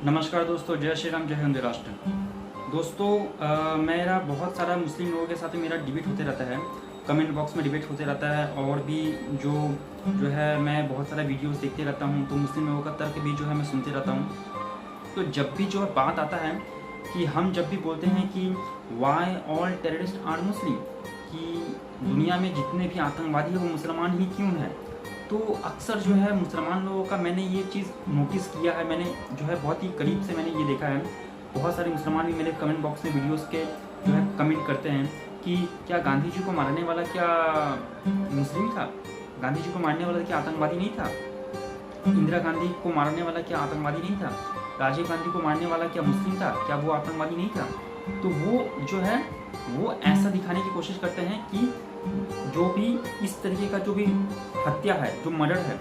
नमस्कार दोस्तों, जय श्री राम, जय हिंद राष्ट्र। दोस्तों, मेरा बहुत सारा मुस्लिम लोगों के साथ मेरा डिबेट होते रहता है, कमेंट बॉक्स में डिबेट होते रहता है। और भी जो जो है मैं बहुत सारा वीडियोस देखते रहता हूँ, तो मुस्लिम लोगों का तर्क भी जो है मैं सुनते रहता हूँ। तो जब भी जो है बात आता है कि हम जब भी बोलते हैं कि why all terrorist are Muslim, कि दुनिया में जितने भी आतंकवादी हैं वो मुसलमान ही क्यों हैं, तो अक्सर जो है मुसलमान लोगों का मैंने ये चीज़ नोटिस किया है। मैंने जो है बहुत ही करीब से मैंने ये देखा है। बहुत सारे मुसलमान भी मेरे कमेंट बॉक्स में वीडियोस के जो है कमेंट करते हैं कि क्या गांधी जी को मारने वाला क्या मुस्लिम था, गांधी जी को मारने वाला क्या आतंकवादी नहीं था, इंदिरा गांधी को मारने वाला क्या आतंकवादी नहीं था, राजीव गांधी को मारने वाला क्या मुस्लिम था, क्या वो आतंकवादी नहीं था। तो वो जो है वो ऐसा दिखाने की कोशिश करते हैं कि जो भी इस तरीके का जो भी हत्या है, जो मर्डर है,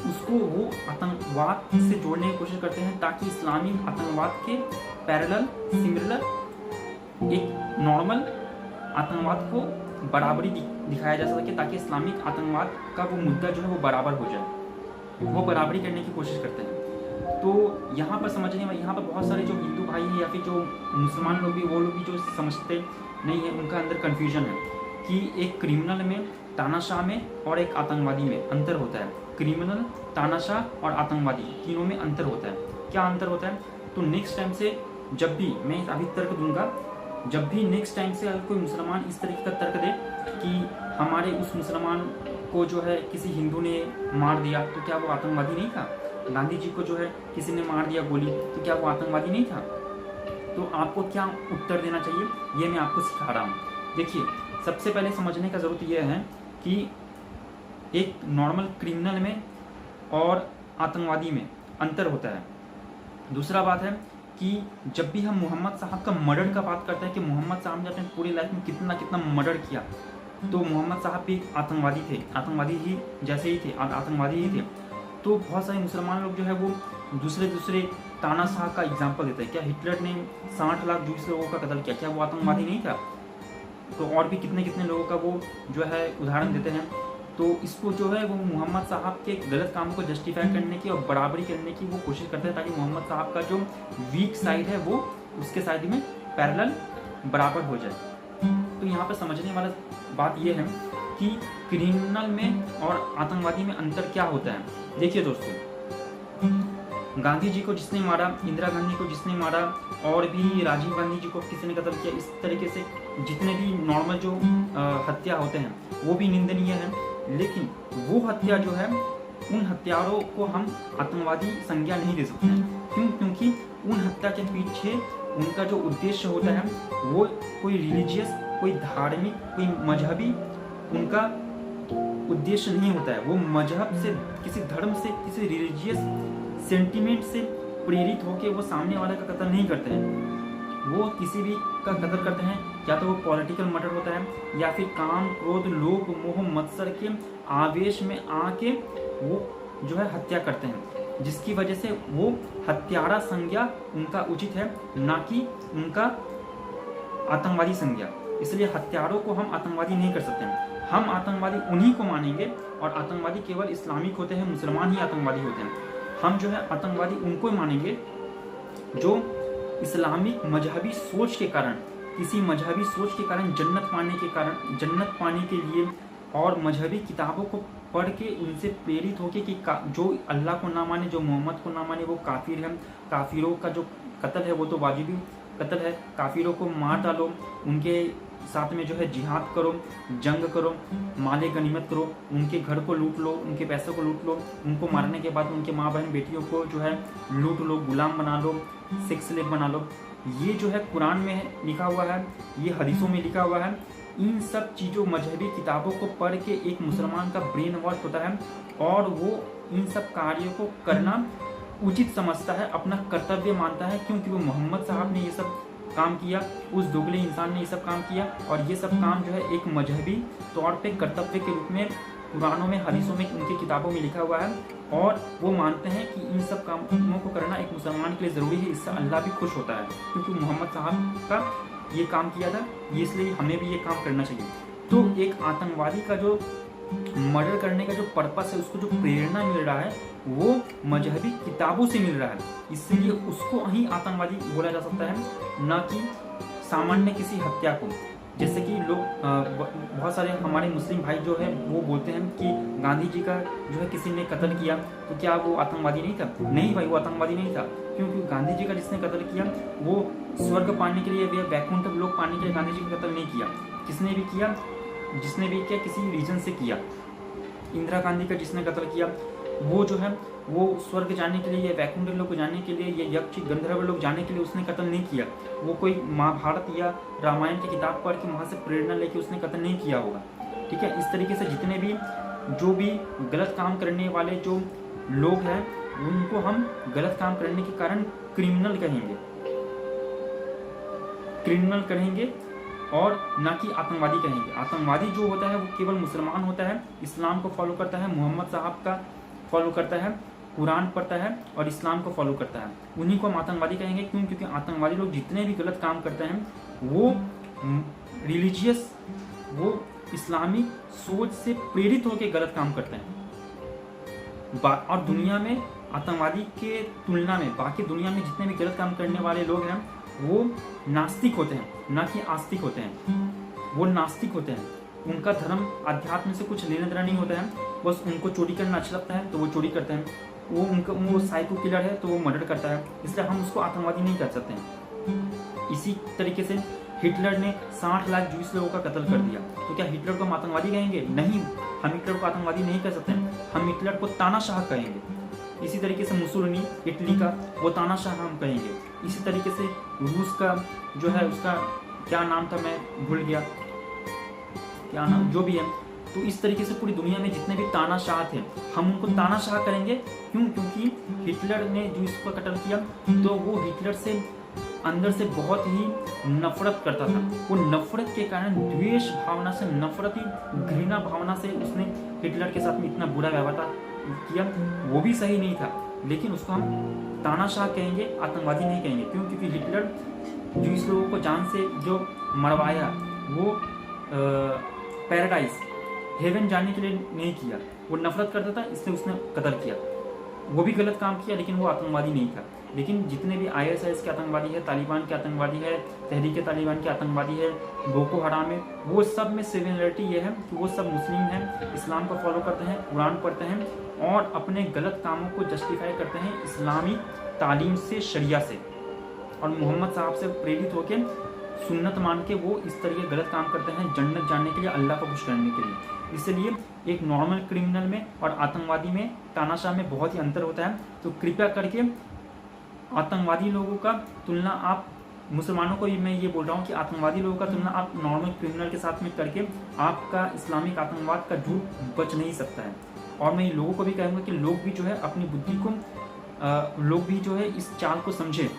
उसको वो आतंकवाद से जोड़ने की कोशिश करते हैं, ताकि इस्लामी आतंकवाद के पैरेलल सिमिलर एक नॉर्मल आतंकवाद को बराबरी दिखाया जा सके, ताकि इस्लामिक आतंकवाद का वो मुद्दा जो है वो बराबर हो जाए। वो बराबरी करने की कोशिश करते हैं। तो यहाँ पर समझने में, यहाँ पर बहुत सारे जो हिंदू भाई हैं या फिर जो मुसलमान लोग भी, वो लोग भी जो समझते नहीं है, उनका अंदर कन्फ्यूजन है कि एक क्रिमिनल में, तानाशाह में और एक आतंकवादी में अंतर होता है। क्रिमिनल, तानाशाह और आतंकवादी तीनों में अंतर होता है। क्या अंतर होता है? तो नेक्स्ट टाइम से जब भी मैं अभी तर्क दूंगा, जब भी नेक्स्ट टाइम से अगर कोई मुसलमान इस तरीके का तर्क दे कि हमारे उस मुसलमान को जो है किसी हिंदू ने मार दिया, तो क्या वो आतंकवादी नहीं था? गांधी जी को जो है किसी ने मार दिया गोली, तो क्या वो आतंकवादी नहीं था? तो आपको क्या उत्तर देना चाहिए, ये मैं आपको सिखा रहा हूँ। देखिए, सबसे पहले समझने का ज़रूरत यह है कि एक नॉर्मल क्रिमिनल में और आतंकवादी में अंतर होता है। दूसरा बात है कि जब भी हम मोहम्मद साहब का मर्डर का बात करते हैं कि मोहम्मद साहब ने अपने पूरी लाइफ में कितना कितना मर्डर किया, तो मोहम्मद साहब भी आतंकवादी थे, आतंकवादी ही जैसे ही थे, आतंकवादी ही थे। तो बहुत सारे मुसलमान लोग जो है वो दूसरे तानाशाह का एग्जाम्पल देते हैं। क्या हिटलर ने 60 लाख जूस लोगों का कत्ल किया, क्या वो आतंकवादी नहीं था? तो और भी कितने कितने लोगों का वो जो है उदाहरण देते हैं। तो इसको जो है वो मोहम्मद साहब के गलत काम को जस्टिफाई करने की और बराबरी करने की वो कोशिश करते हैं, ताकि मोहम्मद साहब का जो वीक साइड है वो उसके साइड में पैरेलल बराबर हो जाए। तो यहाँ पर समझने वाला बात ये है कि क्रिमिनल में और आतंकवादी में अंतर क्या होता है। देखिए दोस्तों, गांधी जी को जिसने मारा, इंदिरा गांधी को जिसने मारा, और भी राजीव गांधी जी को किसी ने कत्ल किया, इस तरीके से जितने भी नॉर्मल जो हत्या होते हैं वो भी निंदनीय है। लेकिन वो हत्या जो है, उन हत्यारों को हम आतंकवादी संज्ञा नहीं दे सकते हैं। क्यों? क्योंकि उन हत्या के पीछे उनका जो उद्देश्य होता है वो कोई रिलीजियस, कोई धार्मिक, कोई मजहबी उनका उद्देश्य नहीं होता है। वो मजहब से, किसी धर्म से, किसी रिलीजियस सेंटिमेंट से प्रेरित होकर वो सामने वाले का कत्ल नहीं करते हैं। वो किसी भी का कत्ल करते हैं, या तो वो पॉलिटिकल मर्डर होता है, या फिर काम, क्रोध, लोभ, मोह, मत्सर के आवेश में आके वो जो है हत्या करते हैं, जिसकी वजह से वो हत्यारा संज्ञा उनका उचित है, ना कि उनका आतंकवादी संज्ञा। इसलिए हत्यारों को हम आतंकवादी नहीं कर सकते हैं। हम आतंकवादी उन्हीं को मानेंगे, और आतंकवादी केवल इस्लामिक होते हैं, मुसलमान ही आतंकवादी होते हैं। हम जो है आतंकवादी उनको ही मानेंगे जो इस्लामिक मजहबी सोच के कारण, किसी मजहबी सोच के कारण, जन्नत पाने के लिए, और मजहबी किताबों को पढ़ के उनसे प्रेरित होके कि जो अल्लाह को ना माने, जो मोहम्मद को ना माने, वो काफिर है। काफिरों का जो कत्ल है वो तो वाजिबी कत्ल है। काफिरों को मार डालो, उनके साथ में जो है जिहाद करो, जंग करो, माले गनीमत करो, उनके घर को लूट लो, उनके पैसों को लूट लो, उनको मारने के बाद उनके माँ बहन बेटियों को जो है लूट लो, गुलाम बना लो, सेक्स स्लेव बना लो। ये जो है कुरान में लिखा हुआ है, ये हदीसों में लिखा हुआ है। इन सब चीज़ों, मजहबी किताबों को पढ़ के एक मुसलमान का ब्रेन वॉश होता है, और वो इन सब कार्यों को करना उचित समझता है, अपना कर्तव्य मानता है। क्योंकि वो मोहम्मद साहब ने ये सब काम किया, उस दोगले इंसान ने ये सब काम किया, और ये सब काम जो है एक मजहबी तौर पे कर्तव्य के रूप में कुरानों में, हदीसों में, उनकी किताबों में लिखा हुआ है। और वो मानते हैं कि इन सब कामों को करना एक मुसलमान के लिए ज़रूरी है। इससे अल्लाह भी खुश होता है, क्योंकि मोहम्मद साहब का ये काम किया था, ये इसलिए हमें भी ये काम करना चाहिए। तो एक आतंकवादी का जो मर्डर करने का जो पर्पस है, उसको जो प्रेरणा मिल रहा है वो मजहबी किताबों से मिल रहा है, इसलिए उसको ही आतंकवादी बोला जा सकता है, ना कि सामान्य किसी हत्या को। जैसे कि लोग बहुत सारे हमारे मुस्लिम भाई जो है वो बोलते हैं कि गांधी जी का जो है किसी ने कत्ल किया तो क्या वो आतंकवादी नहीं था? नहीं भाई, वो आतंकवादी नहीं था। क्योंकि गांधी जी का जिसने कत्ल किया वो स्वर्ग पाने के लिए, वैकुंठ लोक पाने के लिए गांधी जी का कत्ल नहीं किया। जिसने भी किया किसी रीजन से किया। इंदिरा गांधी का जिसने कत्ल किया वो जो है वो स्वर्ग जाने के लिए या वैकुंठ लोक जाने के लिए या यक्ष गंधर्व लोक जाने के लिए उसने कत्ल नहीं किया। वो कोई महाभारत या रामायण की किताब पढ़ के वहाँ से प्रेरणा लेके उसने कत्ल नहीं किया होगा। ठीक है, इस तरीके से जितने भी जो भी गलत काम करने वाले जो लोग हैं उनको हम गलत काम करने के कारण क्रिमिनल कहेंगे और ना कि आतंकवादी कहेंगे। आतंकवादी जो होता है वो केवल मुसलमान होता है, इस्लाम को फॉलो करता है, मोहम्मद साहब का फॉलो करता है, कुरान पढ़ता है और इस्लाम को फॉलो करता है, उन्हीं को हम आतंकवादी कहेंगे। क्यों? क्योंकि आतंकवादी लोग जितने भी गलत काम करते हैं वो रिलीजियस, वो इस्लामी सोच से प्रेरित होकर गलत काम करते हैं। और दुनिया में आतंकवादी के तुलना में बाकी दुनिया में जितने भी गलत काम करने वाले लोग हैं वो नास्तिक होते हैं, ना कि आस्तिक होते हैं। वो नास्तिक होते हैं, उनका धर्म अध्यात्म से कुछ लेना देना नहीं होता है, बस उनको चोरी करना अच्छा लगता है तो वो चोरी करते हैं। वो साइको किलर है तो वो मर्डर करता है, इसलिए हम उसको आतंकवादी नहीं कर सकते हैं। इसी तरीके से हिटलर ने 60 लाख जूस लोगों का कत्ल कर दिया, तो क्या हिटलर को हम आतंकवादी कहेंगे? नहीं, हम हिटलर को आतंकवादी नहीं कर सकते हैं, हम हिटलर को तानाशाह कहेंगे। इसी तरीके से मुसोलिनी इटली का, वो तानाशाह हम कहेंगे। इसी तरीके से रूस का जो है उसका क्या नाम था मैं भूल गया, क्या नाम जो भी है। तो इस तरीके से पूरी दुनिया में जितने भी तानाशाह थे हम उनको तानाशाह करेंगे। क्यों? क्योंकि हिटलर ने जो इसको कत्ल किया तो वो हिटलर से अंदर से बहुत ही नफरत करता था। वो नफरत के कारण, द्वेष भावना से, घृणा भावना से उसने हिटलर के साथ में इतना बुरा व्यवहार किया। वो भी सही नहीं था, लेकिन उसको हम तानाशाह कहेंगे, आतंकवादी नहीं कहेंगे। क्यों? क्योंकि हिटलर जूस लोगों को जान से जो मरवाया वो पैराडाइज, हेवन जाने के लिए नहीं किया, वो नफरत करता था इसलिए उसने कत्ल किया। वो भी गलत काम किया लेकिन वो आतंकवादी नहीं था। लेकिन जितने भी ISIS के आतंकवादी है, तालिबान के आतंकवादी है, तहरीक तालिबान के आतंकवादी है, बोको हराम है, वो सब में सिमिलरिटी ये है कि वो सब मुस्लिम हैं, इस्लाम को फॉलो करते हैं, कुरान पढ़ते हैं और अपने गलत कामों को जस्टिफाई करते हैं इस्लामी तालीम से, शरिया से, और मोहम्मद साहब से प्रेरित होकर सुन्नत मान के वो इस तरीके गलत काम करते हैं जन्नत जाने के लिए, अल्लाह को खुश करने के लिए। इसलिए एक नॉर्मल क्रिमिनल में और आतंकवादी में, तानाशाह में बहुत ही अंतर होता है। तो कृपया करके आतंकवादी लोगों का तुलना आप, मुसलमानों को मैं ये बोल रहा हूँ कि आतंकवादी लोगों का तुलना आप नॉर्मल क्रिमिनल के साथ में करके आपका इस्लामिक आतंकवाद का झूठ बच नहीं सकता है। और मैं लोगों को भी कहूँगा कि लोग भी जो है अपनी बुद्धि को, लोग भी जो है इस चाल को समझे।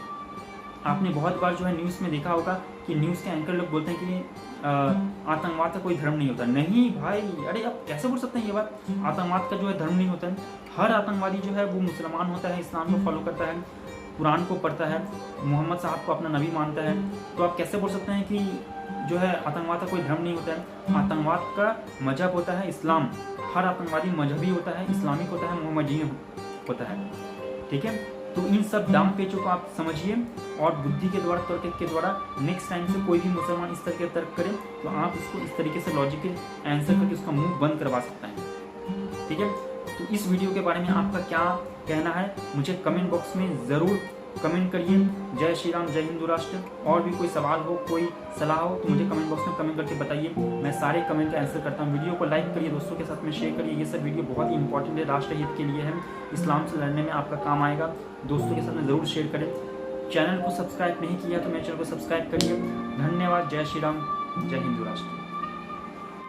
आपने बहुत बार जो है न्यूज़ में देखा होगा कि न्यूज़ के एंकर लोग बोलते हैं कि आतंकवाद का कोई धर्म नहीं होता। नहीं भाई, अरे आप कैसे बोल सकते हैं ये बात? आतंकवाद का जो है धर्म नहीं होता है। हर आतंकवादी जो है वो मुसलमान होता है, इस्लाम को फॉलो करता है, कुरान को पढ़ता है, मोहम्मद साहब को अपना नबी मानता है। तो आप कैसे बोल सकते हैं कि जो है आतंकवाद का कोई धर्म नहीं होता है? आतंकवाद का मजहब होता है इस्लाम। हर आतंकवादी मजहबी होता है, इस्लामिक होता है, मोहम्मदीय होता है। ठीक है, तो इन सब दाम पेचों को आप समझिए और बुद्धि के द्वारा, तर्क के द्वारा नेक्स्ट टाइम से कोई भी मुसलमान इस तरह के तर्क करे तो आप उसको इस तरीके से लॉजिकल आंसर करके उसका मुंह बंद करवा सकता है। ठीक है, तो इस वीडियो के बारे में आपका क्या कहना है मुझे कमेंट बॉक्स में ज़रूर कमेंट करिए। जय श्री राम, जय हिंदू राष्ट्र। और भी कोई सवाल हो, कोई सलाह हो तो मुझे कमेंट बॉक्स में कमेंट करके बताइए, मैं सारे कमेंट का आंसर करता हूँ। वीडियो को लाइक करिए, दोस्तों के साथ में शेयर करिए। ये सब वीडियो बहुत ही इंपॉर्टेंट है, राष्ट्र हित के लिए है, इस्लाम से लड़ने में आपका काम आएगा। दोस्तों के साथ में ज़रूर शेयर करें। चैनल को सब्सक्राइब नहीं किया तो मेरे चैनल को सब्सक्राइब करिए। धन्यवाद। जय श्री राम, जय हिंदू राष्ट्र।